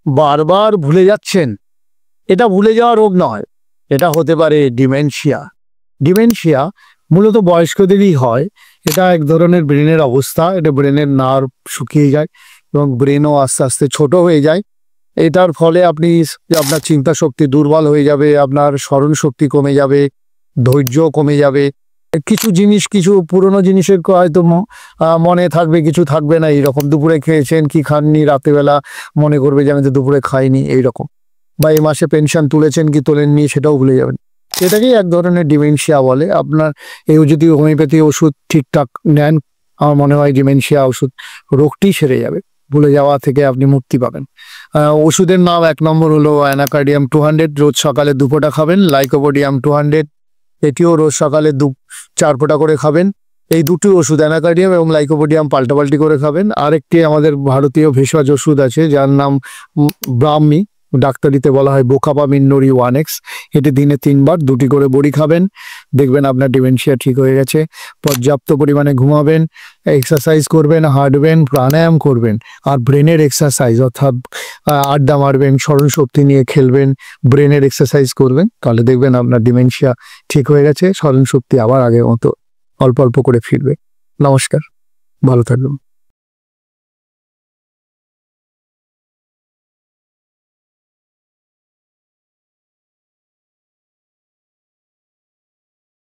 বারবার ভুলে যাচ্ছেন, এটা ভুলে যাওয়া রোগ নয়, এটা হতে পারে ডিমেনশিয়া। ডিমেনশিয়া মূলত বয়স্কদেরই হয়। এটা এক ধরনের ব্রেনের অবস্থা, এটা ব্রেনের নার্ভ শুকিয়ে যায় এবং ব্রেনও আস্তে আস্তে ছোট হয়ে যায়। এটার ফলে আপনার চিন্তা শক্তি দুর্বল হয়ে যাবে, আপনার স্মরণ শক্তি কমে যাবে, ধৈর্য কমে যাবে। কিছু পুরনো জিনিসের হয়তো মনে থাকবে, কিছু থাকবে না। এইরকম দুপুরে খেয়েছেন কি খাননি, রাতেবেলা মনে করবে যে আমি তো দুপুরে খাইনি, এইরকম। বা এই মাসে পেনশন তুলেছেন কি তোলেননি সেটাও ভুলে যাবেন। এটাকেই এক ধরনের ডিমেনশিয়া বলে। আপনার যদি হোমিওপ্যাথি ওষুধ ঠিকঠাক নেন, আমার মনে হয় ডিমেনশিয়া ওষুধ রোগটি সেরে যাবে, ভুলে যাওয়া থেকে আপনি মুক্তি পাবেন। ওষুধের নাম 1 নম্বর হলো অ্যানাকার্ডিয়াম 200, রোজ সকালে 2 ফোঁটা খাবেন। লাইকোপোডিয়াম 200, এটিও রোজ সকালে 4 ফোঁটা করে খাবেন। এই দুটি ওষুধ অ্যানাকার্ডিয়াম এবং লাইকোপোডিয়াম পাল্টাপাল্টি করে খাবেন। আরেকটি আমাদের ভারতীয় ভেষজ ওষুধ আছে যার নাম ব্রাহ্মী, ডাক্তারিতে বলা হয় বোকাপামিন নরি 1X। এটি দিনে 3 বার 2টি করে বড়ি খাবেন, দেখবেন আপনার ডিমেনশিয়া ঠিক হয়ে গেছে। পর্যাপ্ত পরিমাণে ঘুমাবেন, এক্সারসাইজ করবেন, হাঁটবেন, প্রাণায়াম করবেন, আর ব্রেনের এক্সারসাইজ অর্থাৎ আড্ডা মারবেন, স্মরণ শক্তি নিয়ে খেলবেন, ব্রেনের এক্সারসাইজ করবেন, তাহলে দেখবেন আপনার ডিমেনশিয়া ঠিক হয়ে গেছে, স্মরণ শক্তি আবার আগের মতো অল্প অল্প করে ফিরবে। নমস্কার, ভালো থাকবেন।